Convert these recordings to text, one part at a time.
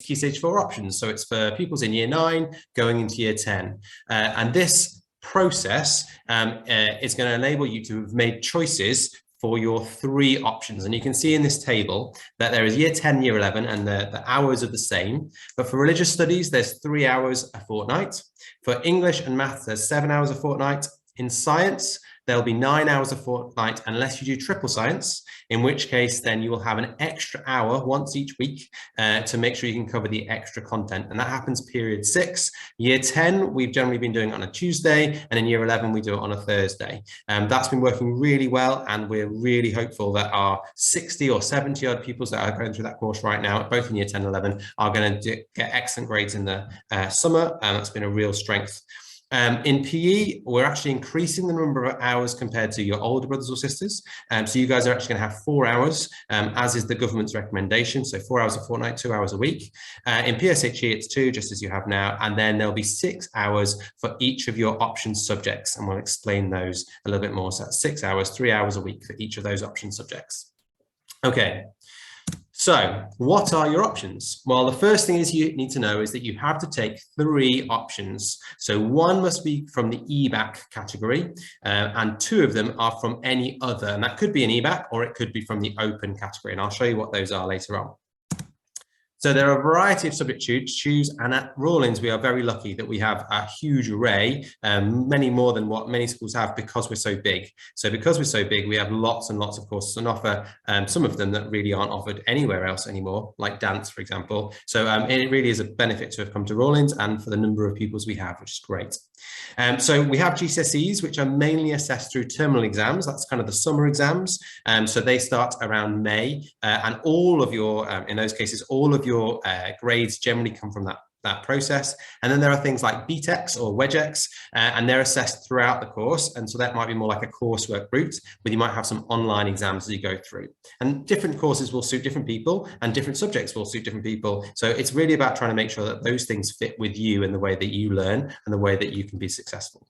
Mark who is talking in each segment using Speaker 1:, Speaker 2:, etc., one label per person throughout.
Speaker 1: Key Stage 4 Options. So it's for pupils in year 9 going into year 10. And this process is going to enable you to have made choices for your 3 options. And you can see in this table that there is year 10, year 11, and the hours are the same. But for religious studies, there's 3 hours a fortnight. For English and maths, there's 7 hours a fortnight. In science, there'll be 9 hours a fortnight unless you do triple science, in which case then you will have an extra hour once each week to make sure you can cover the extra content. And that happens period 6. Year 10, we've generally been doing it on a Tuesday, and in year 11, we do it on a Thursday. That's been working really well, and we're really hopeful that our 60 or 70 odd pupils that are going through that course right now, both in year 10 and 11, are going to get excellent grades in the summer, and that's been a real strength. In PE, we're actually increasing the number of hours compared to your older brothers or sisters. So you guys are actually going to have 4 hours, as is the government's recommendation. So 4 hours a fortnight, 2 hours a week. In PSHE, it's 2, just as you have now. And then there'll be 6 hours for each of your option subjects. And we'll explain those a little bit more. So that's 6 hours, 3 hours a week for each of those option subjects. Okay. So what are your options? Well, the first thing is you need to know is that you have to take 3 options. So 1 must be from the EBAC category, and 2 of them are from any other. And that could be an EBAC or it could be from the open category. And I'll show you what those are later on. So there are a variety of subject to choose, and at Rawlins we are very lucky that we have a huge array, many more than what many schools have, because we're so big. So because we're so big, we have lots and lots of courses on offer, some of them that really aren't offered anywhere else anymore, like dance, for example. So it really is a benefit to have come to Rawlins and for the number of pupils we have, which is great. So we have GCSEs, which are mainly assessed through terminal exams. That's kind of the summer exams. So they start around May, and all of your, in those cases, all of your grades generally come from that process. And then there are things like BTECs or WEGECs, and they're assessed throughout the course. And so that might be more like a coursework route, where you might have some online exams as you go through. And different courses will suit different people, and different subjects will suit different people. So it's really about trying to make sure that those things fit with you and the way that you learn and the way that you can be successful.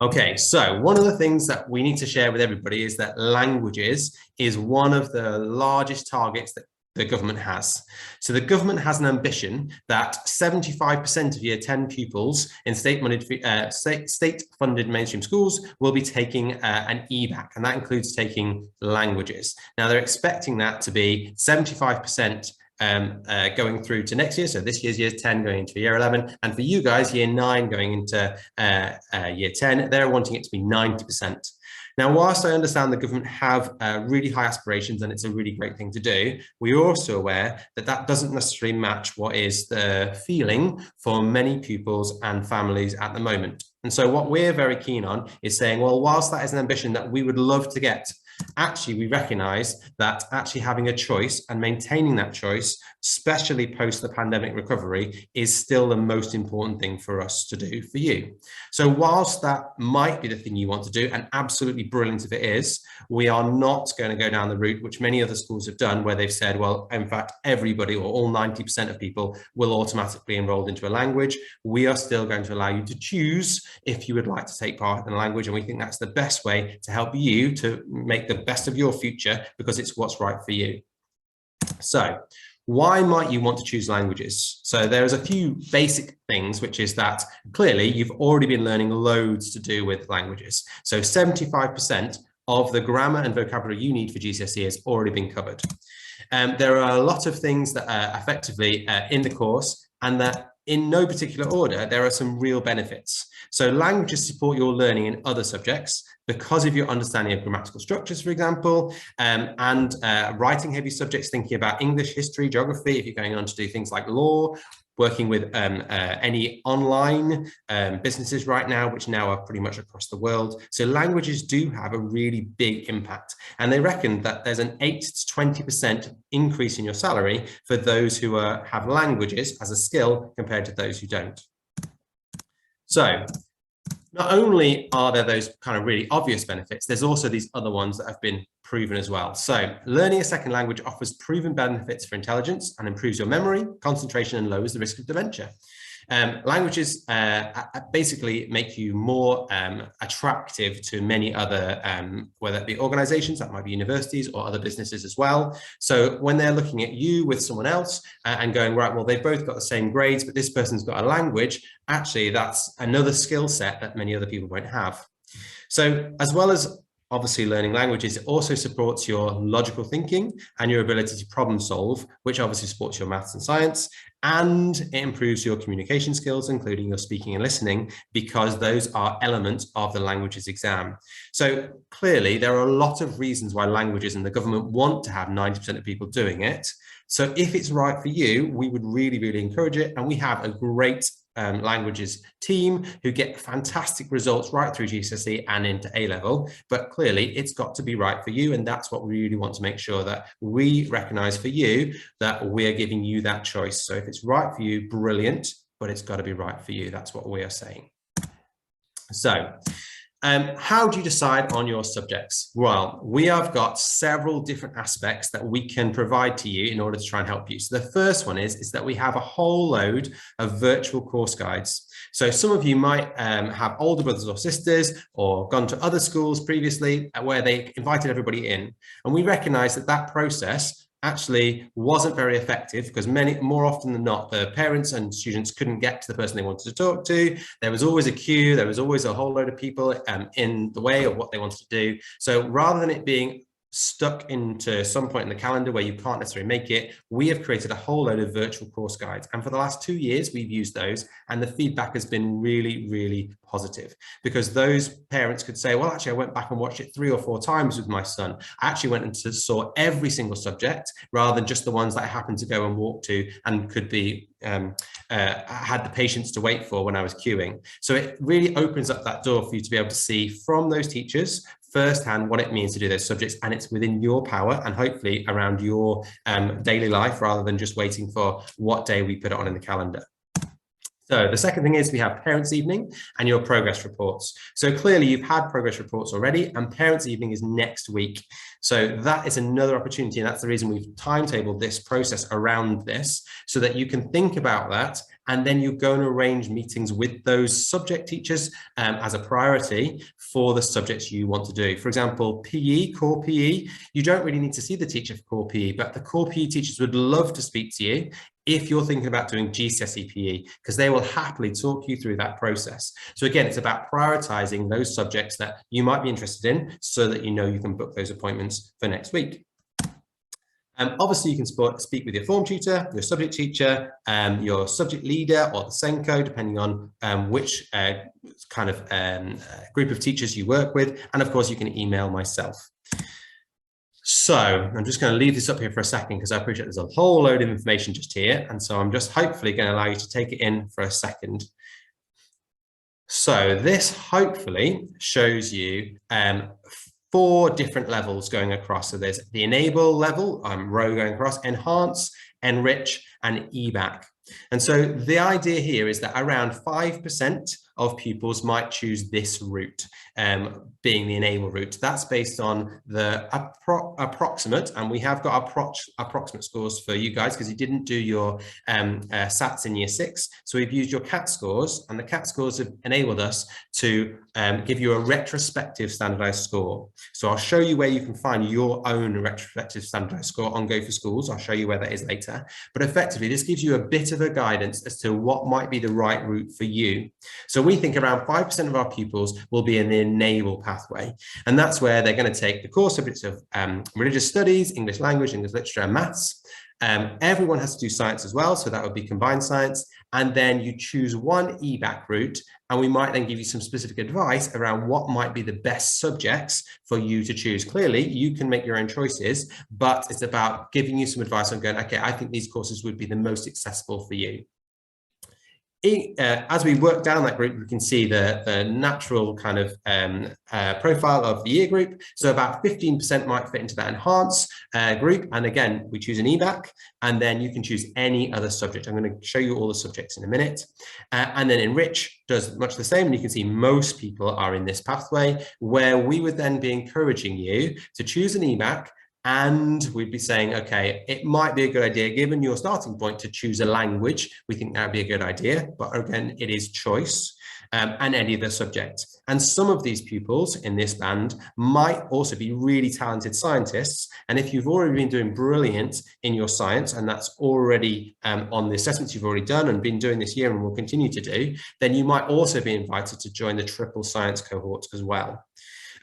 Speaker 1: Okay, so one of the things that we need to share with everybody is that languages is one of the largest targets that the government has. So the government has an ambition that 75% of year 10 pupils in state-funded mainstream schools will be taking an EBAC, and that includes taking languages. Now they're expecting that to be 75% going through to next year. So this year's year 10 going into year 11, and for you guys, year 9 going into year 10, they're wanting it to be 90%. Now, whilst I understand the government have really high aspirations and it's a really great thing to do, we're also aware that that doesn't necessarily match what is the feeling for many pupils and families at the moment. And so what we're very keen on is saying, well, whilst that is an ambition that we would love to get, actually we recognise that actually having a choice and maintaining that choice, especially post the pandemic recovery, is still the most important thing for us to do for you. So whilst that might be the thing you want to do, and absolutely brilliant if it is, we are not going to go down the route which many other schools have done, where they've said, well, in fact, everybody or all 90% of people will automatically enroll into a language. We are still going to allow you to choose if you would like to take part in a language, and we think that's the best way to help you to make the best of your future, because it's what's right for you. So why might you want to choose languages? So there's a few basic things, which is that clearly you've already been learning loads to do with languages. So 75% of the grammar and vocabulary you need for GCSE has already been covered. There are a lot of things that are effectively in the course, and that in no particular order, there are some real benefits. So languages support your learning in other subjects because of your understanding of grammatical structures, for example, and writing heavy subjects, thinking about English, history, geography, if you're going on to do things like law, working with any online businesses right now, which now are pretty much across the world. So languages do have a really big impact. And they reckon that there's an 8 to 20% increase in your salary for those who have languages as a skill compared to those who don't. So not only are there those kind of really obvious benefits, there's also these other ones that have been proven as well. So learning a second language offers proven benefits for intelligence and improves your memory, concentration, and lowers the risk of dementia. Languages basically make you more attractive to many other, whether it be organizations, that might be universities or other businesses as well. So when they're looking at you with someone else and going, right, well, they've both got the same grades, but this person's got a language, actually, that's another skill set that many other people won't have. So as well as obviously learning languages, it also supports your logical thinking and your ability to problem solve, which obviously supports your maths and science, and it improves your communication skills, including your speaking and listening, because those are elements of the languages exam. So clearly there are a lot of reasons why languages and the government want to have 90% of people doing it. So if it's right for you, we would really, really encourage it. And we have a great languages team who get fantastic results right through GCSE and into A-level, but clearly it's got to be right for you, and that's what we really want to make sure that we recognize for you, that we're giving you that choice. So if it's right for you, brilliant, but it's got to be right for you. That's what we are saying. So how do you decide on your subjects? Well, we have got several different aspects that we can provide to you in order to try and help you. So the first one is that we have a whole load of virtual course guides. So some of you might have older brothers or sisters or gone to other schools previously where they invited everybody in. And we recognize that that process actually wasn't very effective, because more often than not, the parents and students couldn't get to the person they wanted to talk to. There was always a queue, there was always a whole load of people in the way of what they wanted to do. So rather than it being stuck into some point in the calendar where you can't necessarily make it, we have created a whole load of virtual course guides. And for the last 2 years, we've used those, and the feedback has been really, really positive, because those parents could say, well, actually, I went back and watched it 3 or 4 times with my son. I actually went and saw every single subject rather than just the ones that I happened to go and walk to and could be had the patience to wait for when I was queuing. So it really opens up that door for you to be able to see from those teachers firsthand what it means to do those subjects, and it's within your power and hopefully around your daily life, rather than just waiting for what day we put it on in the calendar. So the second thing is we have Parents' Evening and your progress reports. So clearly you've had progress reports already, and Parents' Evening is next week. So that is another opportunity, and that's the reason we've timetabled this process around this, so that you can think about that, and then you go and arrange meetings with those subject teachers as a priority for the subjects you want to do. For example, PE, core PE, you don't really need to see the teacher for core PE, but the core PE teachers would love to speak to you if you're thinking about doing GCSE PE, because they will happily talk you through that process. So again, it's about prioritizing those subjects that you might be interested in, so that you know you can book those appointments for next week. Obviously, you can speak with your form tutor, your subject teacher, your subject leader, or the SENCO, depending on which kind of group of teachers you work with. And of course, you can email myself. So I'm just going to leave this up here for a second, because I appreciate there's a whole load of information just here. And so I'm just hopefully going to allow you to take it in for a second. So this hopefully shows you 4 different levels going across. So there's the enable level, row going across, enhance, enrich, and EBAC. And so the idea here is that around 5% of pupils might choose this route, being the enable route. That's based on the approximate, and we have got approximate scores for you guys because you didn't do your SATs in year 6. So we've used your CAT scores, and the CAT scores have enabled us to give you a retrospective standardized score. So I'll show you where you can find your own retrospective standardized score on Go for Schools. I'll show you where that is later. But effectively, this gives you a bit of a guidance as to what might be the right route for you. So we think around 5% of our pupils will be in the enable pathway. And that's where they're going to take the core subjects of religious studies, English language, English literature, and maths. Everyone has to do science as well, so that would be combined science. And then you choose one EBAC route, and we might then give you some specific advice around what might be the best subjects for you to choose. Clearly, you can make your own choices, but it's about giving you some advice on going, okay, I think these courses would be the most accessible for you. As we work down that group, we can see the natural kind of profile of the year group. So about 15% might fit into that enhance group. And again, we choose an EBAC, and then you can choose any other subject. I'm going to show you all the subjects in a minute. And then enrich does much the same. And you can see most people are in this pathway, where we would then be encouraging you to choose an EBAC And we'd be saying, okay, it might be a good idea, given your starting point, to choose a language. We think that would be a good idea, but again, it is choice. And any other subject. And some of these pupils in this band might also be really talented scientists. And if you've already been doing brilliant in your science, and that's already on the assessments you've already done and been doing this year and will continue to do, then you might also be invited to join the triple science cohort as well.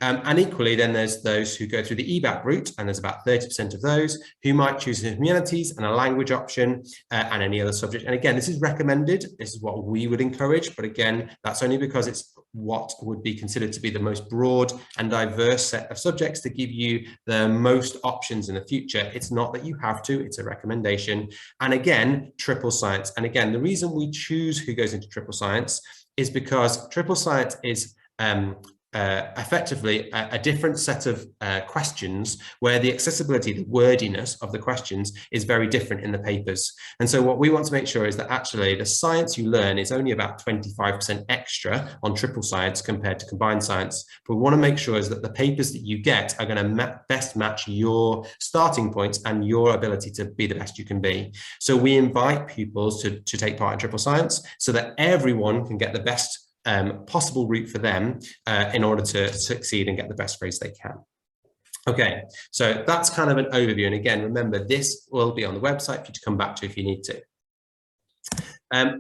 Speaker 1: And equally, then there's those who go through the EBAC route, and there's about 30% of those who might choose the humanities and a language option and any other subject. And again, this is recommended. This is what we would encourage. But again, that's only because it's what would be considered to be the most broad and diverse set of subjects to give you the most options in the future. It's not that you have to, it's a recommendation. And again, triple science. And again, the reason we choose who goes into triple science is because triple science is effectively a different set of questions where the accessibility, the wordiness of the questions is very different in the papers. And so what we want to make sure is that actually the science you learn is only about 25% extra on triple science compared to combined science. But we want to make sure is that the papers that you get are going to best match your starting points and your ability to be the best you can be. So we invite pupils to take part in triple science so that everyone can get the best possible route for them in order to succeed and get the best grades they can. Okay, so that's kind of an overview. And again, remember, this will be on the website for you to come back to if you need to.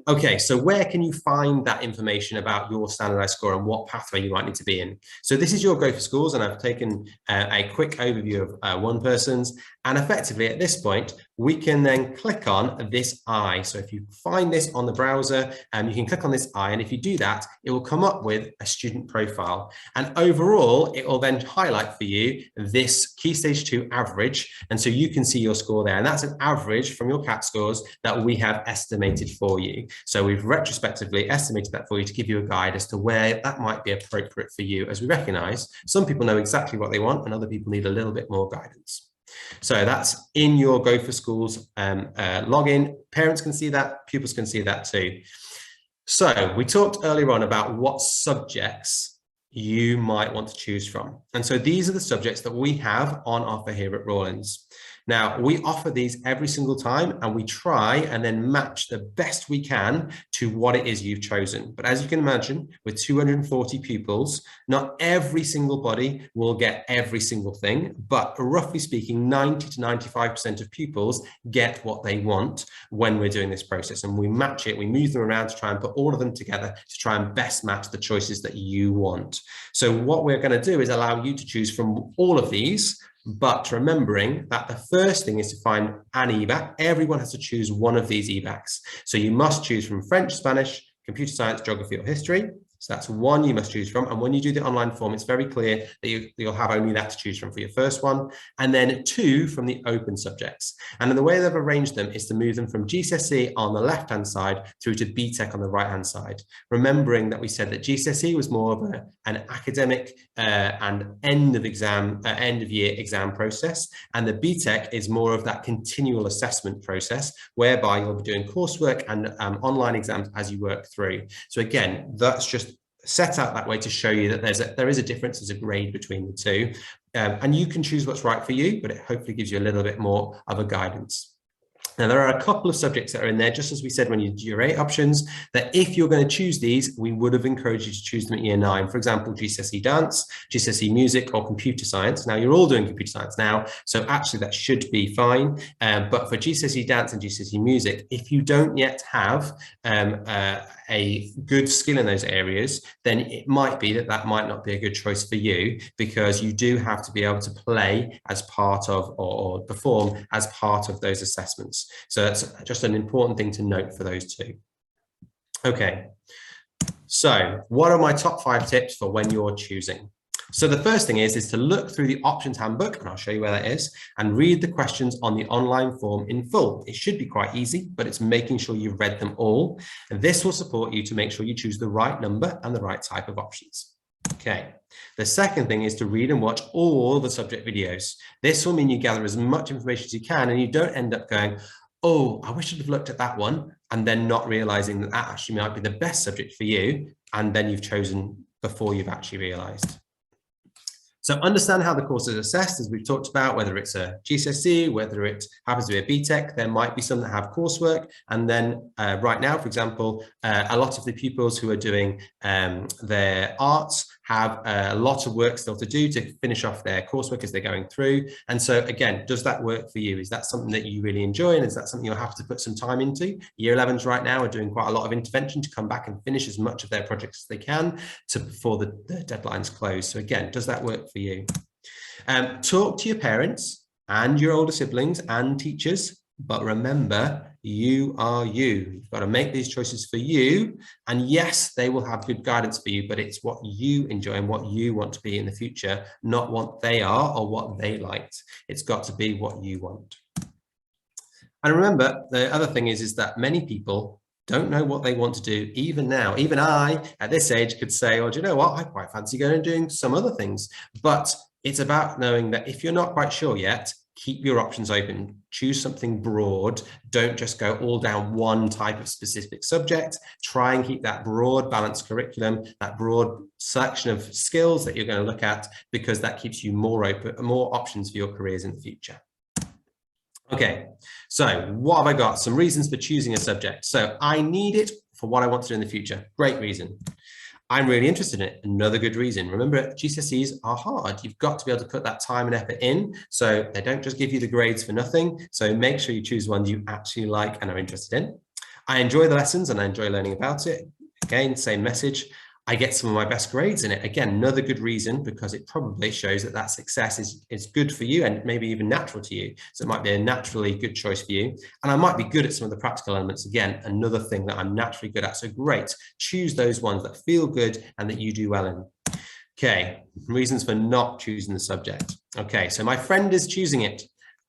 Speaker 1: Okay, so where can you find that information about your standardized score and what pathway you might need to be in? So this is your Go for Schools, and I've taken a quick overview of one person's, and effectively at this point, we can then click on this eye. So if you find this on the browser, you can click on this eye, and if you do that, it will come up with a student profile. And overall, it will then highlight for you this Key Stage 2 average, and so you can see your score there. And that's an average from your CAT scores that we have estimated for you. So we've retrospectively estimated that for you to give you a guide as to where that might be appropriate for you, as we recognize some people know exactly what they want and other people need a little bit more guidance. So that's in your Go for Schools login. Parents can see that, pupils can see that too. So we talked earlier on about what subjects you might want to choose from. And so these are the subjects that we have on offer here at Rawlins. Now, we offer these every single time, and we try and then match the best we can to what it is you've chosen. But as you can imagine, with 240 pupils, not every single body will get every single thing, but roughly speaking, 90 to 95% of pupils get what they want when we're doing this process. And we match it, we move them around to try and put all of them together to try and best match the choices that you want. So what we're going to do is allow you to choose from all of these, but remembering that the first thing is to find an EBAC. Everyone has to choose one of these EBACs. So you must choose from French, Spanish, computer science, geography, or history. So that's one you must choose from. And when you do the online form, it's very clear that you'll have only that to choose from for your first one. And then 2 from the open subjects. And the way they've arranged them is to move them from GCSE on the left-hand side through to BTEC on the right-hand side. Remembering that we said that GCSE was more of an academic and end of year exam process. And the BTEC is more of that continual assessment process, whereby you'll be doing coursework and online exams as you work through. So again, that's just set out that way to show you that there is a difference, there's a grade between the two, and you can choose what's right for you, but it hopefully gives you a little bit more of a guidance. Now, there are a couple of subjects that are in there, just as we said when you do your 8 options, that if you're going to choose these, we would have encouraged you to choose them at year 9. For example, GCSE dance, GCSE music, or computer science. Now, you're all doing computer science now, so actually that should be fine. But for GCSE dance and GCSE music, if you don't yet have a good skill in those areas, then it might be that might not be a good choice for you, because you do have to be able to play as part of or perform as part of those assessments. So that's just an important thing to note for those two. Okay, so what are my top 5 tips for when you're choosing? So the first thing is to look through the options handbook, and I'll show you where that is, and read the questions on the online form in full. It should be quite easy, but it's making sure you've read them all. And this will support you to make sure you choose the right number and the right type of options. Okay, the second thing is to read and watch all the subject videos. This will mean you gather as much information as you can, and you don't end up going, oh, I wish I'd have looked at that one, and then not realizing that that actually might be the best subject for you, and then you've chosen before you've actually realized. So understand how the course is assessed, as we've talked about, whether it's a GCSE, whether it happens to be a BTEC. There might be some that have coursework. And then right now, for example, a lot of the pupils who are doing their arts have a lot of work still to do to finish off their coursework as they're going through. And so again, does that work for you? Is that something that you really enjoy? And is that something you'll have to put some time into? Year 11s right now are doing quite a lot of intervention to come back and finish as much of their projects as they can before the deadlines close. So again, does that work for you? Talk to your parents and your older siblings and teachers, but remember, you are you. You've got to make these choices for you. And yes, they will have good guidance for you, but it's what you enjoy and what you want to be in the future, not what they are or what they liked. It's got to be what you want. And remember, the other thing is that many people don't know what they want to do even now. Even I, at this age, could say, oh, do you know what? I quite fancy going and doing some other things. But it's about knowing that if you're not quite sure yet, keep your options open, choose something broad. Don't just go all down one type of specific subject. Try and keep that broad balanced curriculum, that broad selection of skills that you're going to look at, because that keeps you more open, more options for your careers in the future. Okay, so what have I got? Some reasons for choosing a subject. So I need it for what I want to do in the future. Great reason. I'm really interested in it. Another good reason. Remember, GCSEs are hard. You've got to be able to put that time and effort in. So they don't just give you the grades for nothing. So make sure you choose ones you actually like and are interested in. I enjoy the lessons and I enjoy learning about it. Again, same message. I get some of my best grades in it. Again, another good reason, because it probably shows that that success is good for you and maybe even natural to you. So it might be a naturally good choice for you. And I might be good at some of the practical elements. Again, another thing that I'm naturally good at. So great, choose those ones that feel good and that you do well in. Okay, reasons for not choosing the subject. Okay, so my friend is choosing it.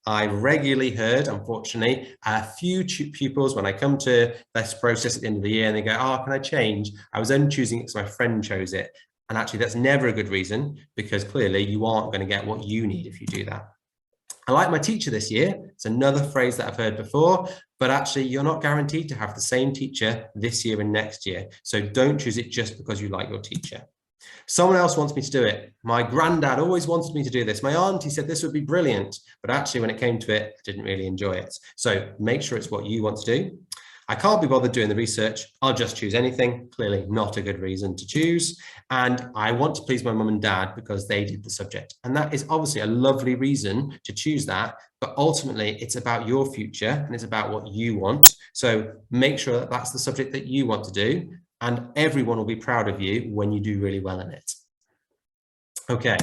Speaker 1: I regularly heard, unfortunately, a few pupils when I come to this process at the end of the year and they go, oh, can I change? I was only choosing it because my friend chose it. And actually, that's never a good reason, because clearly you aren't going to get what you need if you do that. I like my teacher this year. It's another phrase that I've heard before, but actually you're not guaranteed to have the same teacher this year and next year. So don't choose it just because you like your teacher. Someone else wants me to do it. My granddad always wanted me to do this. My auntie said this would be brilliant, but actually when it came to it, I didn't really enjoy it. So make sure it's what you want to do. I can't be bothered doing the research. I'll just choose anything. Clearly not a good reason to choose. And I want to please my mum and dad because they did the subject. And that is obviously a lovely reason to choose that. But ultimately it's about your future and it's about what you want. So make sure that that's the subject that you want to do. And everyone will be proud of you when you do really well in it. Okay,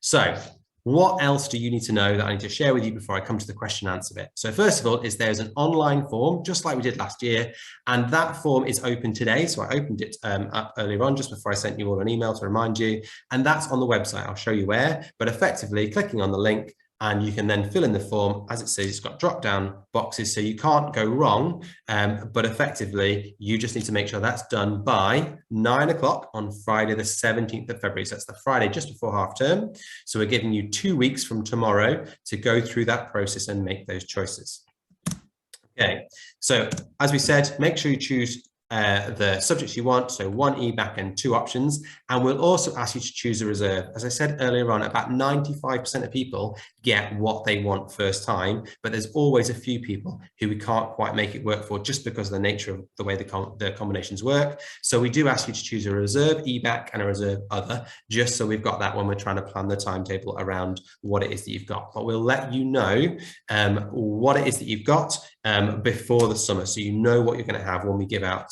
Speaker 1: so what else do you need to know that I need to share with you before I come to the question and answer bit? So first of all, there's an online form, just like we did last year, and that form is open today. So I opened it up earlier on, just before I sent you all an email to remind you, and that's on the website. I'll show you where, but effectively clicking on the link, and you can then fill in the form. As it says, it's got drop-down boxes, so you can't go wrong, but effectively, you just need to make sure that's done by 9 o'clock on Friday, the 17th of February. So that's the Friday just before half term. So we're giving you 2 weeks from tomorrow to go through that process and make those choices. Okay, so as we said, make sure you choose the subjects you want, so 1 EBAC and 2 options, and we'll also ask you to choose a reserve. As I said earlier on, about 95% of people get what they want first time, but there's always a few people who we can't quite make it work for just because of the nature of the way the combinations work. So we do ask you to choose a reserve EBAC and a reserve other, just so we've got that when we're trying to plan the timetable around what it is that you've got. But we'll let you know what it is that you've got before the summer, so you know what you're going to have when we give out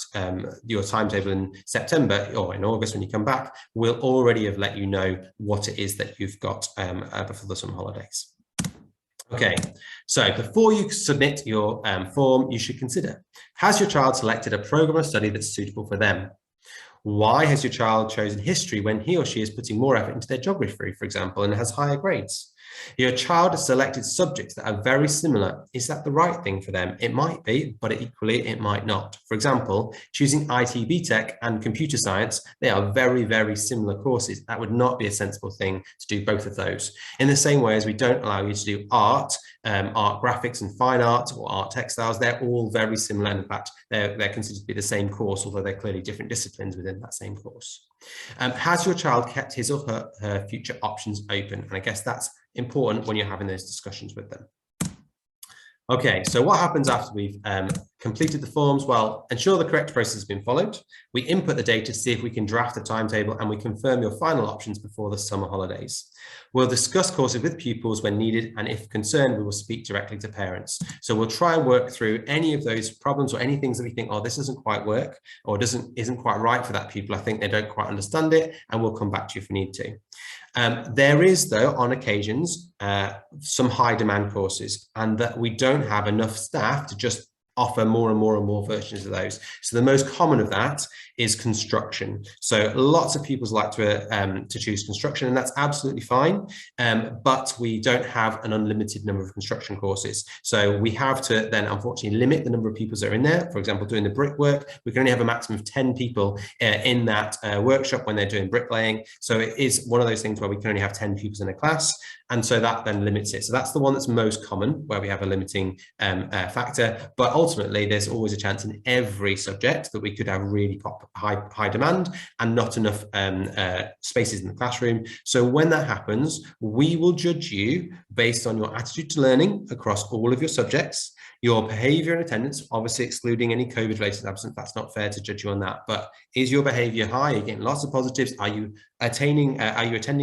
Speaker 1: your timetable in September or in August when you come back. We'll already have let you know what it is that you've got before the summer holidays. Okay, so before you submit your form, you should consider, has your child selected a program of study that's suitable for them? Why has your child chosen history when he or she is putting more effort into their geography, for example, and has higher grades? Your child has selected subjects that are very similar. Is that the right thing for them? It might be, but equally it might not. For example, choosing IT BTech and computer science, they are very, very similar courses. That would not be a sensible thing to do both of those. In the same way as we don't allow you to do art, art graphics and fine art, or art textiles, they're all very similar. In fact, they're considered to be the same course, although they're clearly different disciplines within that same course. Has your child kept his or her future options open? And I guess that's important when you're having those discussions with them. Okay, so what happens after we've completed the forms? Well, ensure the correct process has been followed. We input the data to see if we can draft a timetable, and we confirm your final options before the summer holidays. We'll discuss courses with pupils when needed, and if concerned, we will speak directly to parents. So we'll try and work through any of those problems or any things that we think, oh, this doesn't quite work, or isn't quite right for that pupil. I think they don't quite understand it, and we'll come back to you if we need to. There is, though, on occasions, some high demand courses, and that we don't have enough staff to just offer more and more versions of those. So the most common of that is construction. So lots of pupils like to choose construction, and that's absolutely fine. But we don't have an unlimited number of construction courses. So we have to then unfortunately limit the number of pupils that are in there. For example, doing the brickwork, we can only have a maximum of 10 people in that workshop when they're doing bricklaying. So it is one of those things where we can only have 10 pupils in a class. And so that then limits it. So that's the one that's most common, where we have a limiting factor. But ultimately, there's always a chance in every subject that we could have really high demand and not enough spaces in the classroom. So when that happens, we will judge you based on your attitude to learning across all of your subjects, your behavior and attendance, obviously excluding any COVID-related absence. That's not fair to judge you on that. But is your behavior high? Are you getting lots of positives? Are you attending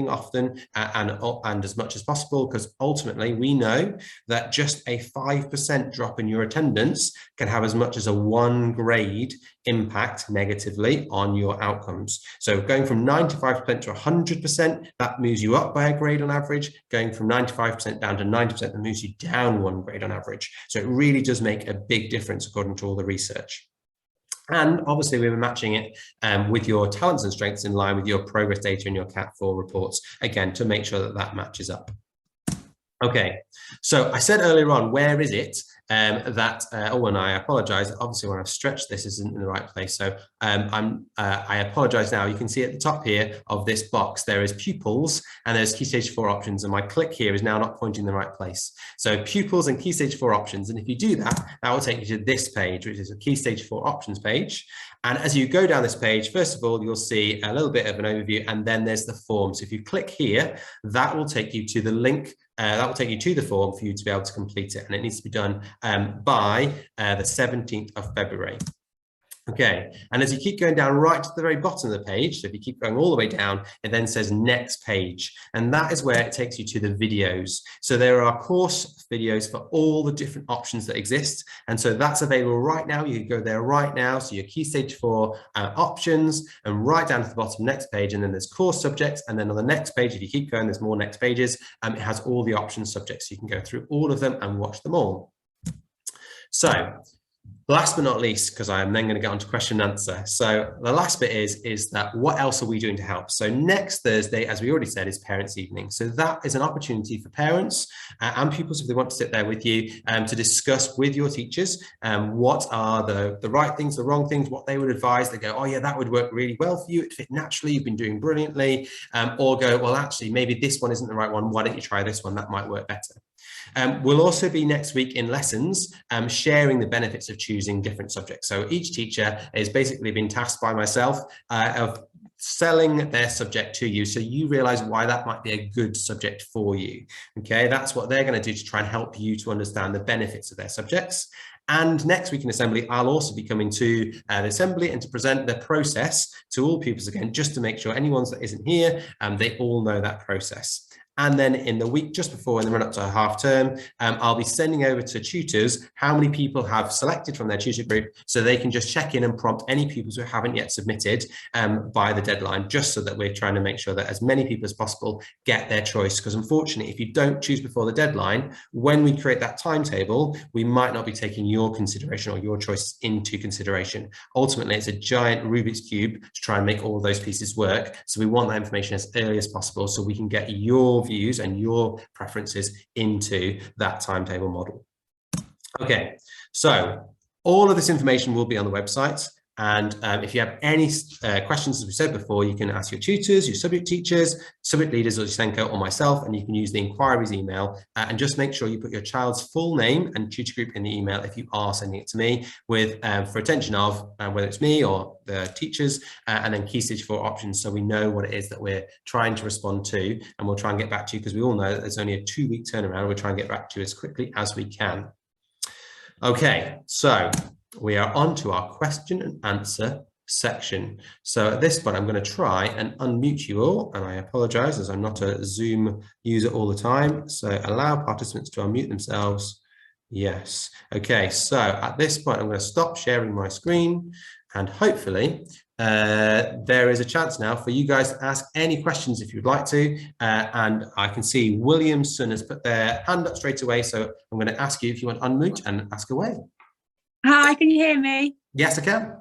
Speaker 1: often and as much as possible? Because ultimately we know that just a 5% drop in your attendance can have as much as a 1 grade impact negatively on your outcomes. So going from 95% to 100%, that moves you up by a grade on average. Going from 95% down to 90%, that moves you down 1 grade on average. So it really does make a big difference according to all the research. And obviously we were matching it with your talents and strengths in line with your progress data and your KS4 reports, again, to make sure that that matches up. Okay, so I said earlier on, where is it and I apologize, obviously when I've stretched this isn't in the right place, so I apologize now. You can see at the top here of this box there is pupils and there's Key Stage 4 options, and my click here is now not pointing in the right place. So pupils and Key Stage 4 options, and if you do that, that will take you to this page, which is a Key Stage 4 options page. And as you go down this page, first of all, you'll see a little bit of an overview, and then there's the form. So if you click here, that will take you to the link, that will take you to the form for you to be able to complete it. And it needs to be done by the 17th of February. Okay, and as you keep going down right to the very bottom of the page, so if you keep going all the way down, it then says next page, and that is where it takes you to the videos. So there are course videos for all the different options that exist, and so that's available right now. You can go there right now, so your Key Stage 4 options, and right down to the bottom next page, and then there's course subjects, and then on the next page, if you keep going, there's more next pages, it has all the options subjects, so you can go through all of them and watch them all. So last but not least, because I am then going to get on to question and answer. So the last bit is that what else are we doing to help? So next Thursday, as we already said, is Parents' Evening. So that is an opportunity for parents and pupils, if they want to sit there with you, to discuss with your teachers what are the right things, the wrong things, what they would advise. They go, oh yeah, that would work really well for you. It fit naturally. You've been doing brilliantly. Or go, well, actually, maybe this one isn't the right one. Why don't you try this one? That might work better. We'll also be next week in lessons sharing the benefits of choosing different subjects. So each teacher is basically been tasked by myself of selling their subject to you, so you realize why that might be a good subject for you. Okay, that's what they're going to do to try and help you to understand the benefits of their subjects. And next week in Assembly, I'll also be coming to the Assembly and to present the process to all pupils again, just to make sure anyone that isn't here, they all know that process. And then in the week just before, in the run up to a half term, I'll be sending over to tutors how many people have selected from their tutor group, so they can just check in and prompt any pupils who haven't yet submitted by the deadline, just so that we're trying to make sure that as many people as possible get their choice. Because unfortunately, if you don't choose before the deadline, when we create that timetable, we might not be taking your consideration or your choices into consideration. Ultimately, it's a giant Rubik's Cube to try and make all of those pieces work. So we want that information as early as possible so we can get your views and your preferences into that timetable model. Okay, so all of this information will be on the website. And if you have any questions, as we said before, you can ask your tutors, your subject teachers, subject leaders, or Senko, or myself, and you can use the inquiries email. And just make sure you put your child's full name and tutor group in the email if you are sending it to me, with for attention of whether it's me or the teachers, and then key stage 4 options, so we know what it is that we're trying to respond to, and we'll try and get back to you, because we all know that there's only a 2-week turnaround. We'll try and get back to you as quickly as we can. Okay, so we are on to our question and answer section. So at this point, I'm going to try and unmute you all, and I apologize as I'm not a Zoom user all the time. So allow participants to unmute themselves. Yes. Okay, so at this point, I'm going to stop sharing my screen, and hopefully there is a chance now for you guys to ask any questions if you'd like to. And I can see Williamson has put their hand up straight away. So I'm going to ask you if you want to unmute and ask away.
Speaker 2: Hi, can you hear me?
Speaker 1: Yes, I can.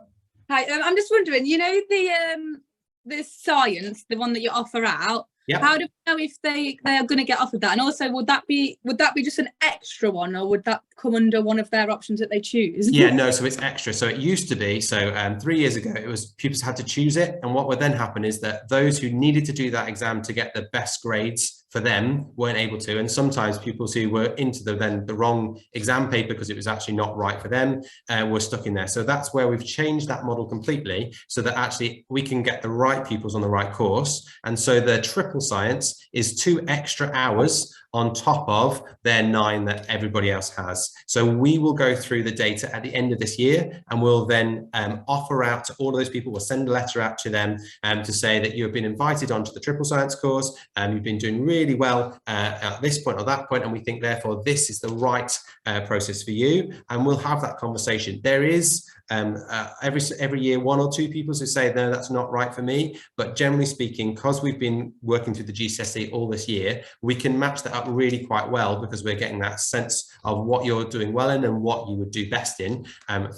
Speaker 2: Hi, I'm just wondering, you know, the science, the one that you offer out,
Speaker 1: Yep.
Speaker 2: How do we know if they are going to get offered that? And also, would that be just an extra one, or would that come under one of their options that they choose?
Speaker 1: Yeah, no, so it's extra. So it used to be, so 3 years ago, it was pupils had to choose it. And what would then happen is that those who needed to do that exam to get the best grades for them weren't able to. And sometimes pupils who were into the wrong exam paper because it was actually not right for them were stuck in there. So that's where we've changed that model completely, so that actually we can get the right pupils on the right course. And so the triple science is 2 extra hours on top of their 9 that everybody else has. So we will go through the data at the end of this year, and we'll then offer out to all of those people, we'll send a letter out to them to say that you have been invited onto the triple science course, and you've been doing really well at this point or that point, and we think therefore this is the right process for you. And we'll have that conversation. There is every year 1 or 2 people who say, no, that's not right for me. But generally speaking, because we've been working through the GCSE all this year, we can match that up really quite well, because we're getting that sense of what you're doing well in and what you would do best in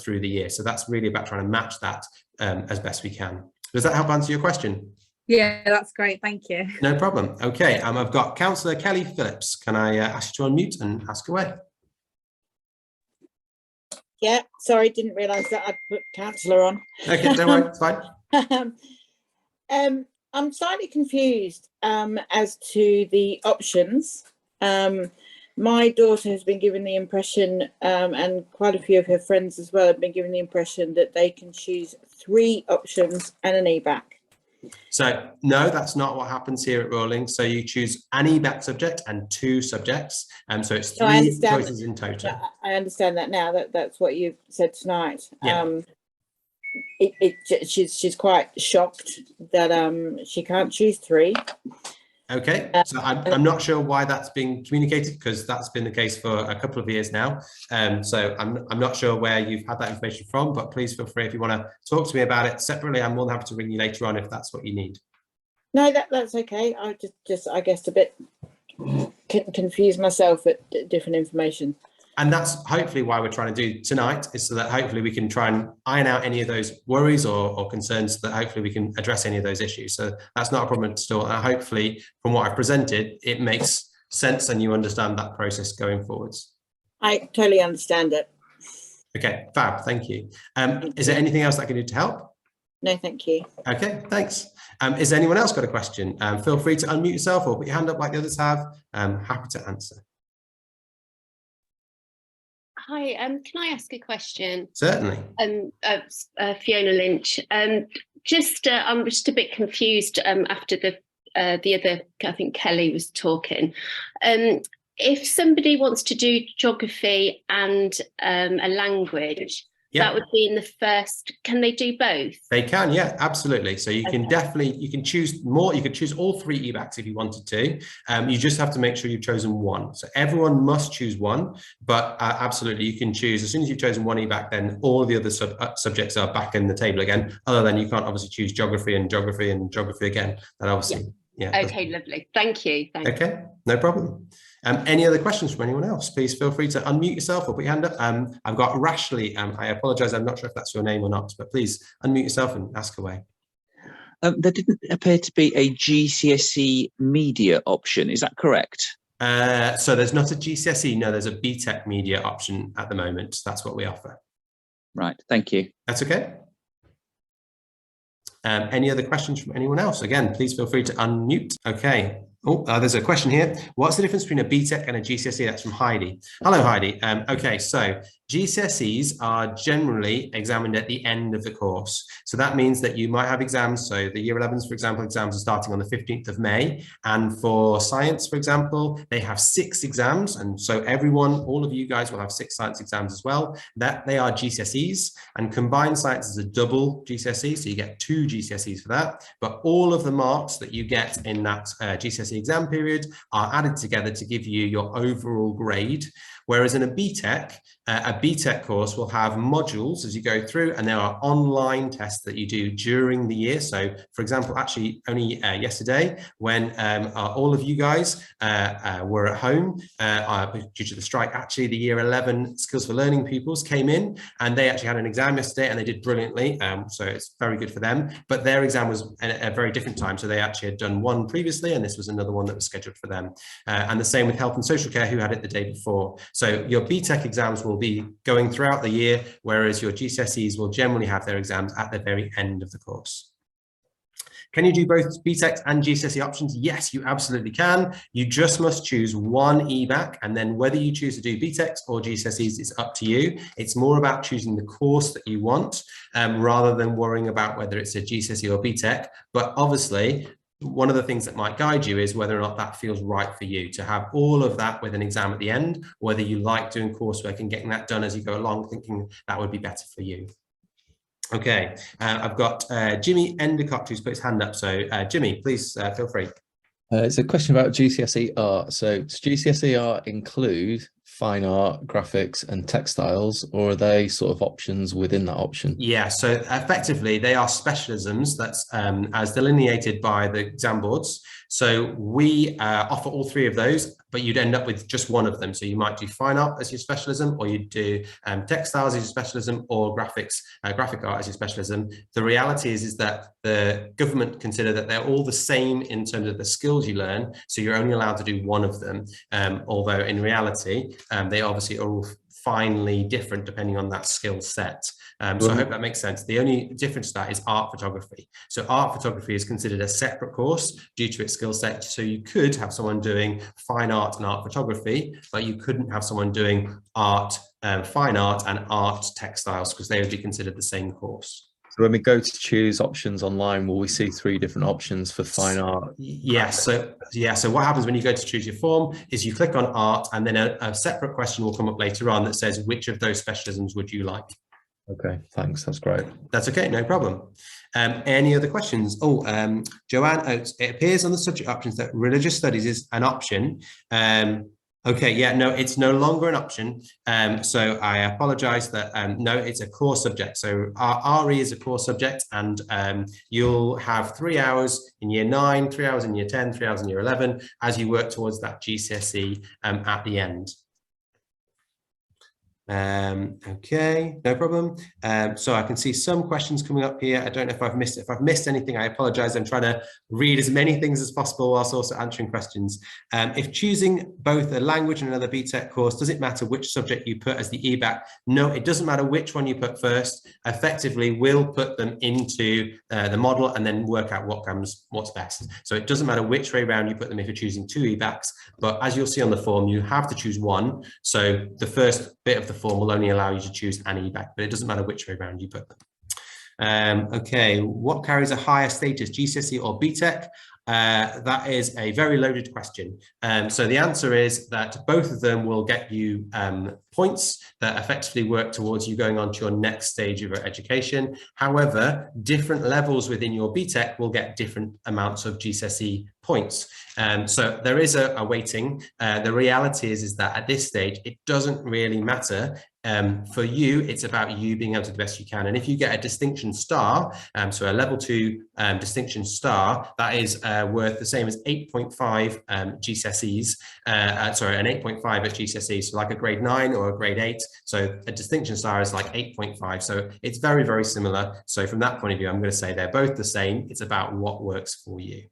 Speaker 1: through the year. So that's really about trying to match that as best we can. Does that help answer your question?
Speaker 2: Yeah, that's great. Thank you.
Speaker 1: No problem. Okay, I've got Councillor Kelly Phillips. Can I ask you to unmute and ask away?
Speaker 3: Yeah, sorry, didn't realise that I'd put counsellor on.
Speaker 1: Okay, don't worry, it's fine.
Speaker 3: I'm slightly confused as to the options. My daughter has been given the impression, and quite a few of her friends as well have been given the impression, that they can choose 3 options and an EBAC.
Speaker 1: So no, that's not what happens here at Rolling. So you choose an EBAC subject and 2 subjects, so it's 3 choices in total.
Speaker 3: I understand that now. That's what you've said tonight.
Speaker 1: Yeah.
Speaker 3: She's quite shocked that she can't choose 3.
Speaker 1: Okay, so I'm not sure why that's being communicated, because that's been the case for a couple of years now. So I'm not sure where you've had that information from, but please feel free if you want to talk to me about it separately. I'm more than happy to ring you later on if that's what you need. No,
Speaker 3: that's okay. I just I guess a bit confused myself at different information.
Speaker 1: And that's hopefully why we're trying to do tonight, is so that hopefully we can try and iron out any of those worries or concerns, so that hopefully we can address any of those issues. So that's not a problem at all. And hopefully from what I've presented, it makes sense and you understand that process going forwards.
Speaker 3: I totally understand it.
Speaker 1: Okay, fab, thank you. Is there anything else that I can do to help?
Speaker 3: No, thank you.
Speaker 1: Okay, thanks. Is anyone else got a question? Feel free to unmute yourself or put your hand up like the others have. I'm happy to answer.
Speaker 4: Hi, can I ask a question?
Speaker 1: Certainly.
Speaker 4: Fiona Lynch. I'm just a bit confused after the other, I think Kelly was talking. If somebody wants to do geography and a language, that would be in the first. Can they do both? They can, yeah, absolutely. So you can definitely, you can choose more. You could choose all 3 EBACs if you wanted to. You just have to make sure you've chosen 1. So everyone must choose 1, but absolutely you can choose. As soon as you've chosen 1 EBAC, then all the other subjects are back in the table again. Other than you can't obviously choose geography and geography and geography again. That obviously, yeah. Okay, lovely. Thank you. Thanks.
Speaker 1: Okay, no problem. Any other questions from anyone else? Please feel free to unmute yourself or put your hand up. I've got Rashley. I apologise, I'm not sure if that's your name or not, but please unmute yourself and ask away.
Speaker 5: There didn't appear to be a GCSE media option. Is that correct?
Speaker 1: So there's not a GCSE. No, there's a BTEC media option at the moment. That's what we offer.
Speaker 5: Right. Thank you.
Speaker 1: That's okay. Any other questions from anyone else? Again, please feel free to unmute. Okay. Oh, there's a question here. What's the difference between a BTEC and a GCSE? That's from Heidi. Hello, Heidi. Okay, so GCSEs are generally examined at the end of the course. So that means that you might have exams. So the year 11s, for example, exams are starting on the 15th of May. And for science, for example, they have 6 exams. And so everyone, all of you guys will have 6 science exams as well. That they are GCSEs, and combined science is a double GCSE. So you get 2 GCSEs for that. But all of the marks that you get in that GCSE exam period are added together to give you your overall grade. Whereas in a BTEC course will have modules as you go through, and there are online tests that you do during the year. So, for example, actually only yesterday, when all of you guys were at home due to the strike, actually the year 11 Skills for Learning pupils came in, and they actually had an exam yesterday, and they did brilliantly. So it's very good for them. But their exam was at a very different time. So they actually had done one previously, and this was another one that was scheduled for them. And the same with Health and Social Care, who had it the day before. So your BTEC exams will be going throughout the year, whereas your GCSEs will generally have their exams at the very end of the course. Can you do both BTEC and GCSE options? Yes, you absolutely can. You just must choose one EBAC, and then whether you choose to do BTECs or GCSEs is up to you. It's more about choosing the course that you want, rather than worrying about whether it's a GCSE or BTEC. But obviously, one of the things that might guide you is whether or not that feels right for you to have all of that with an exam at the end, whether you like doing coursework and getting that done as you go along, thinking that would be better for you. Okay, I've got Jimmy Endicott who's put his hand up. So Jimmy, please feel free.
Speaker 6: It's a question about GCSE art. So does GCSE art include fine art, graphics and textiles, or are they sort of options within that option?
Speaker 1: Yeah, so effectively they are specialisms that's as delineated by the exam boards. So we offer all 3 of those, but you'd end up with just one of them. So you might do fine art as your specialism, or you'd do textiles as your specialism, or graphic art as your specialism. The reality is that the government consider that they're all the same in terms of the skills you learn. So you're only allowed to do one of them, although in reality, they obviously are all finely different depending on that skill set. So I hope that makes sense. The only difference to that is art photography. So art photography is considered a separate course due to its skill set. So you could have someone doing fine art and art photography, but you couldn't have someone doing art, fine art and art textiles, because they would be considered the same course.
Speaker 6: So when we go to choose options online, will we see 3 different options for fine art?
Speaker 1: Yes. So what happens when you go to choose your form is you click on art, and then a separate question will come up later on that says, which of those specialisms would you like?
Speaker 6: Okay, thanks. That's great.
Speaker 1: That's okay, no problem. Any other questions? Oh, Joanne Oates, it appears on the subject options that religious studies is an option. Okay, yeah, no, it's no longer an option. So I apologize that, no, it's a core subject. So our RE is a core subject, and you'll have 3 hours in year 9, 3 hours in year 10, 3 hours in year 11, as you work towards that GCSE at the end. Okay, no problem. So I can see some questions coming up here. I don't know if I've missed anything. I apologize. I'm trying to read as many things as possible whilst also answering questions. If choosing both a language and another BTEC course, does it matter which subject you put as the EBAC? No, it doesn't matter which one you put first. Effectively, we'll put them into the model and then work out what's best. So it doesn't matter which way around you put them if you're choosing 2 EBACs, but as you'll see on the form, you have to choose one. So the first bit of the form will only allow you to choose an EBAC, but it doesn't matter which way around you put them. Okay, what carries a higher status, GCSE or BTEC? That is a very loaded question. So the answer is that both of them will get you points that effectively work towards you going on to your next stage of your education. However, different levels within your BTEC will get different amounts of GCSE points. So there is a weighting. The reality is that at this stage, it doesn't really matter. For you, it's about you being able to do the best you can. And if you get a distinction star, so a level 2 distinction star, that is worth the same as 8.5 GCSEs, sorry, an 8.5 at GCSE, so like a grade 9 or a grade 8. So a distinction star is like 8.5. So it's very, very similar. So from that point of view, I'm going to say they're both the same. It's about what works for you.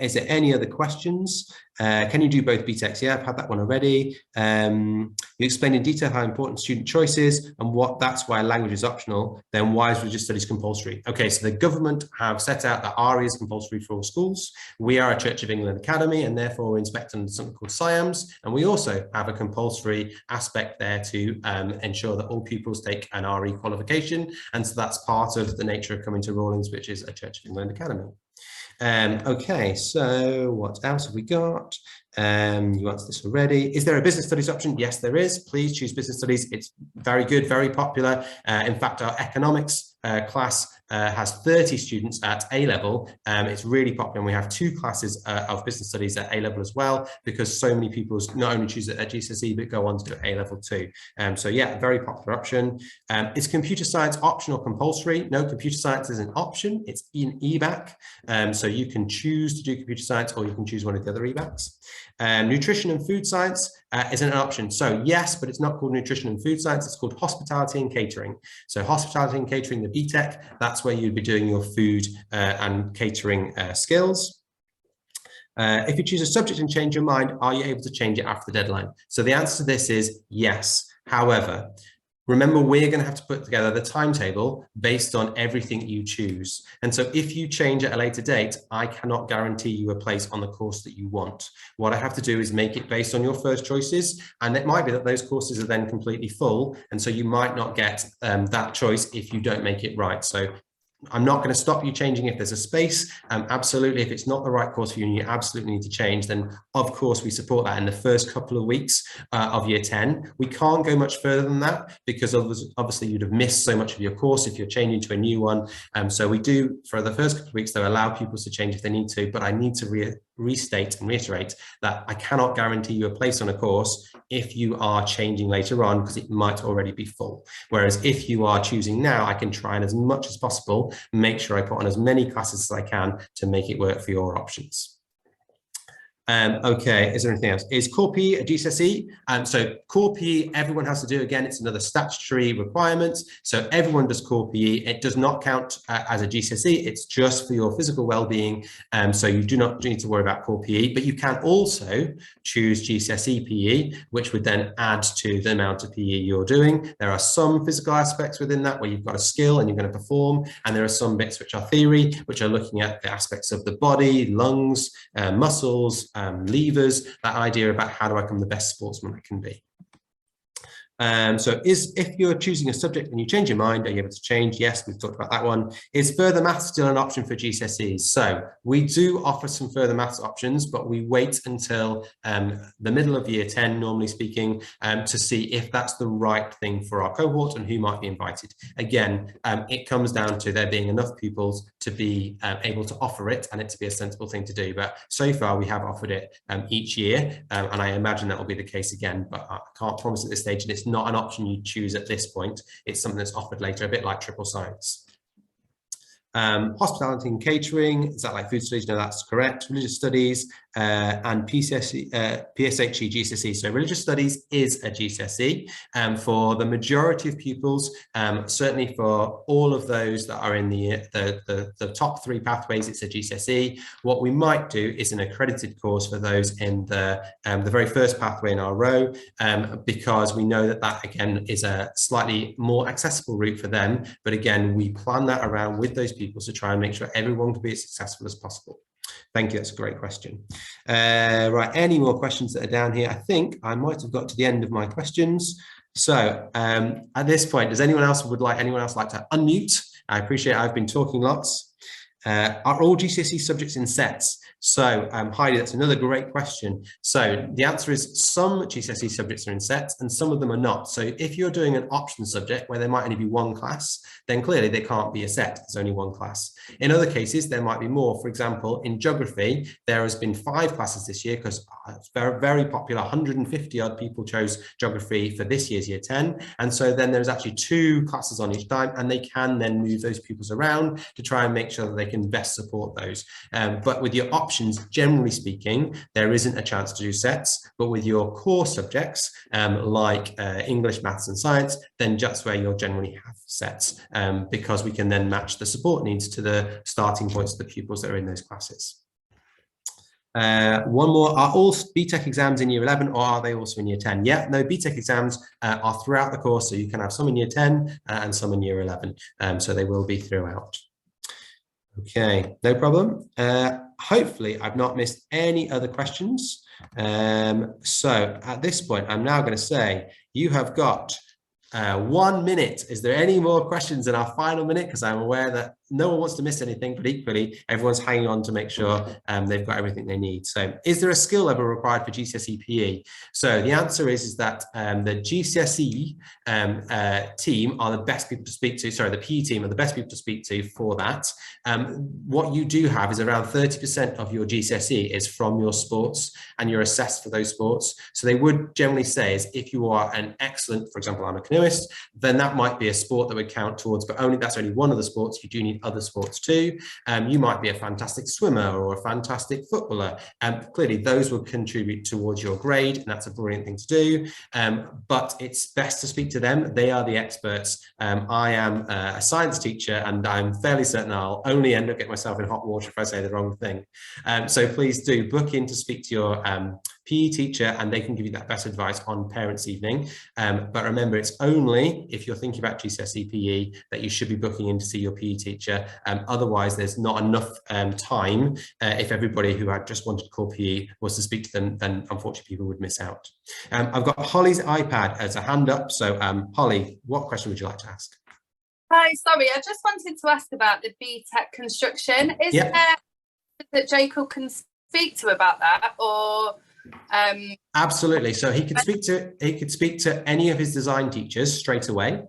Speaker 1: Is there any other questions? Can you do both BTECs? Yeah, I've had that one already. You explained in detail how important student choice is and what that's why language is optional. Then why is religious studies compulsory? Okay, so the government have set out that RE is compulsory for all schools. We are a Church of England academy and therefore we inspect under something called SIAMS. And we also have a compulsory aspect there to ensure that all pupils take an RE qualification. And so that's part of the nature of coming to Rawlings, which is a Church of England academy. Okay, so what else have we got? You answered this already. Is there a business studies option? Yes, there is. Please choose business studies. It's very good, very popular. In fact, our economics class has 30 students at A level. It's really popular, and we have 2 classes of business studies at A level as well, because so many people not only choose it at GCSE but go on to do A level too. So yeah, very popular option. Is computer science optional or compulsory? No, computer science is an option. It's in EBAC, so you can choose to do computer science or you can choose one of the other EBACs. Nutrition and food science isn't an option. So yes, but it's not called nutrition and food science. It's called hospitality and catering. So hospitality and catering, the BTEC, that's where you'd be doing your food and catering skills. If you choose a subject and change your mind, are you able to change it after the deadline? So the answer to this is yes. However, remember, we're going to have to put together the timetable based on everything you choose. And so if you change at a later date, I cannot guarantee you a place on the course that you want. What I have to do is make it based on your first choices. And it might be that those courses are then completely full. And so you might not get that choice if you don't make it right. So I'm not going to stop you changing if there's a space. Absolutely, if it's not the right course for you and you absolutely need to change, then of course we support that in the first couple of weeks of year 10. We can't go much further than that because obviously you'd have missed so much of your course if you're changing to a new one. So we do, for the first couple of weeks, though, allow pupils to change if they need to, but I need to restate and reiterate that I cannot guarantee you a place on a course if you are changing later on, because it might already be full. Whereas if you are choosing now, I can try and as much as possible make sure I put on as many classes as I can to make it work for your options. Okay, is there anything else? Is Core PE a GCSE? So Core PE, everyone has to do. Again, it's another statutory requirement. So everyone does Core PE. It does not count as a GCSE. It's just for your physical well-being. So you do not need to worry about Core PE, but you can also choose GCSE PE, which would then add to the amount of PE you're doing. There are some physical aspects within that where you've got a skill and you're going to perform. And there are some bits which are theory, which are looking at the aspects of the body, lungs, muscles, levers, that idea about how do I become the best sportsman I can be. So if you're choosing a subject and you change your mind, are you able to change? Yes, we've talked about that one. Is further maths still an option for GCSEs? So we do offer some further maths options, but we wait until the middle of year 10, normally speaking, to see if that's the right thing for our cohort and who might be invited. Again, it comes down to there being enough pupils to be able to offer it and it to be a sensible thing to do. But so far we have offered it each year, and I imagine that will be the case again, but I can't promise at this stage, and it's not an option you choose at this point. It's something that's offered later, a bit like triple science. Hospitality and catering, is that like food studies? No, that's correct. Religious studies and PSHE, GCSE. So religious studies is a GCSE for the majority of pupils, certainly for all of those that are in the top 3 pathways, it's a GCSE. What we might do is an accredited course for those in the very first pathway in our row, because we know that that again is a slightly more accessible route for them. But again, we plan that around with those people to try and make sure everyone can be as successful as possible. Thank you, that's a great question. Right, any more questions that are down here? I think I might have got to the end of my questions. So at this point, does anyone else like to unmute? I appreciate I've been talking lots. Are all GCSE subjects in sets? So Heidi, that's another great question. So the answer is some GCSE subjects are in sets and some of them are not. So if you're doing an option subject where there might only be one class, then clearly they can't be a set. There's only one class. In other cases, there might be more. For example, in geography, there has been 5 classes this year because it's very, very popular. 150 odd people chose geography for this year's year 10. And so then there's actually 2 classes on each time, and they can then move those pupils around to try and make sure that they can best support those. But with your options, generally speaking, there isn't a chance to do sets, but with your core subjects like English, maths and science, then that's where you'll generally have sets because we can then match the support needs to the starting points of the pupils that are in those classes. One more, are all BTEC exams in year 11 or are they also in year 10? Yeah, no, BTEC exams are throughout the course, so you can have some in year 10 and some in year 11, so they will be throughout. Okay, no problem. Hopefully I've not missed any other questions. So at this point, I'm now going to say you have got 1 minute. Is there any more questions in our final minute? Because I'm aware that no one wants to miss anything, but equally everyone's hanging on to make sure they've got everything they need. So is there a skill level required for GCSE PE? So the answer is that the GCSE team are the best people to speak to, sorry, the PE team are the best people to speak to for that. What you do have is around 30% of your GCSE is from your sports and you're assessed for those sports. So they would generally say is if you are an excellent, for example, I'm a canoeist, then that might be a sport that would count towards, but that's only one of the sports. You do need other sports too. You might be a fantastic swimmer or a fantastic footballer. Clearly those will contribute towards your grade, and that's a brilliant thing to do. But it's best to speak to them. They are the experts. I am a science teacher, and I'm fairly certain I'll only end up getting myself in hot water if I say the wrong thing. So please do book in to speak to your PE teacher, and they can give you that best advice on parents' evening. But remember, it's only if you're thinking about GCSE PE that you should be booking in to see your PE teacher. Otherwise, there's not enough time. If everybody who had just wanted to call PE was to speak to them, then unfortunately people would miss out. I've got Holly's iPad as a hand up. So Holly, what question would you like to ask?
Speaker 7: Hi, sorry, I just wanted to ask about the BTEC construction. Is there that Jacob can speak to about that, or
Speaker 1: Absolutely. So he could speak to any of his design teachers straight away.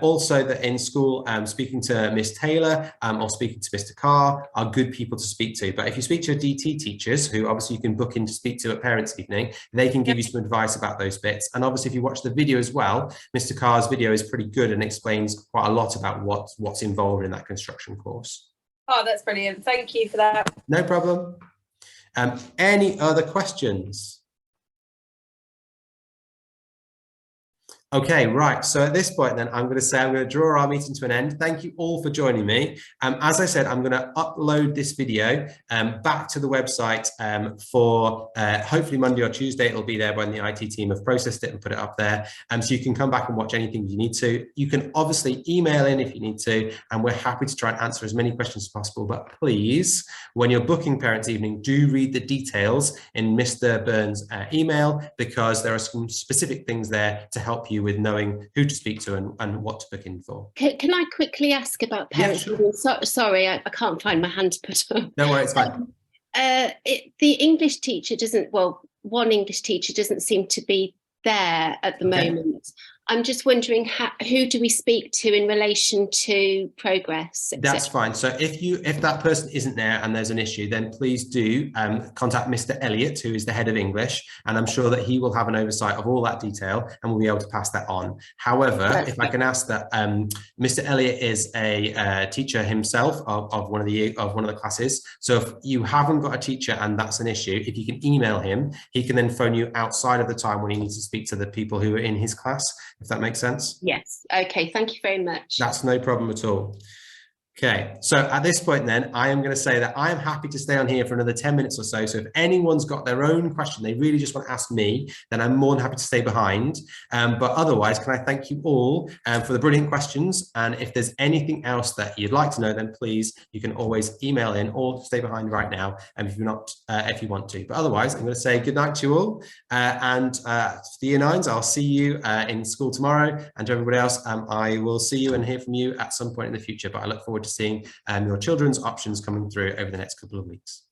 Speaker 1: Also that in school, speaking to Miss Taylor or speaking to Mr. Carr are good people to speak to. But if you speak to your DT teachers, who obviously you can book in to speak to at parents' evening, they can give you some advice about those bits. And obviously if you watch the video as well, Mr. Carr's video is pretty good and explains quite a lot about what's involved in that construction course.
Speaker 7: Oh, that's brilliant. Thank you for that.
Speaker 1: No problem. Any other questions? Okay, right. So at this point, then I'm going to draw our meeting to an end. Thank you all for joining me. As I said, I'm going to upload this video back to the website for hopefully Monday or Tuesday. It'll be there when the IT team have processed it and put it up there. So you can come back and watch anything you need to. You can obviously email in if you need to, and we're happy to try and answer as many questions as possible. But please, when you're booking Parents' Evening, do read the details in Mr. Burns' email, because there are some specific things there to help you with knowing who to speak to and what to book in for.
Speaker 4: Can I quickly ask about parents?
Speaker 1: Yeah, sure.
Speaker 4: Sorry, I can't find my hand to put up.
Speaker 1: No worries, it's fine.
Speaker 4: The English teacher doesn't, well, one English teacher doesn't seem to be there at the moment. I'm just wondering, who do we speak to in relation to progress?
Speaker 1: That's fine. So if that person isn't there and there's an issue, then please do contact Mr. Elliott, who is the head of English, and I'm sure that he will have an oversight of all that detail and will be able to pass that on. However, if I can ask that, Mr. Elliott is a teacher himself of one of the classes. So if you haven't got a teacher and that's an issue, if you can email him, he can then phone you outside of the time when he needs to speak to the people who are in his class, if that makes sense.
Speaker 4: Yes. Okay. Thank you very much.
Speaker 1: That's no problem at all. Okay, so at this point then, I am going to say that I am happy to stay on here for another 10 minutes or so. So if anyone's got their own question, they really just want to ask me, then I'm more than happy to stay behind. But otherwise, can I thank you all for the brilliant questions? And if there's anything else that you'd like to know, then please, you can always email in or stay behind right now if you're not, if you want to. But otherwise, I'm going to say good night to you all. And to the Year 9s, I'll see you in school tomorrow. And to everybody else, I will see you and hear from you at some point in the future. But I look forward forward to seeing your children's options coming through over the next couple of weeks.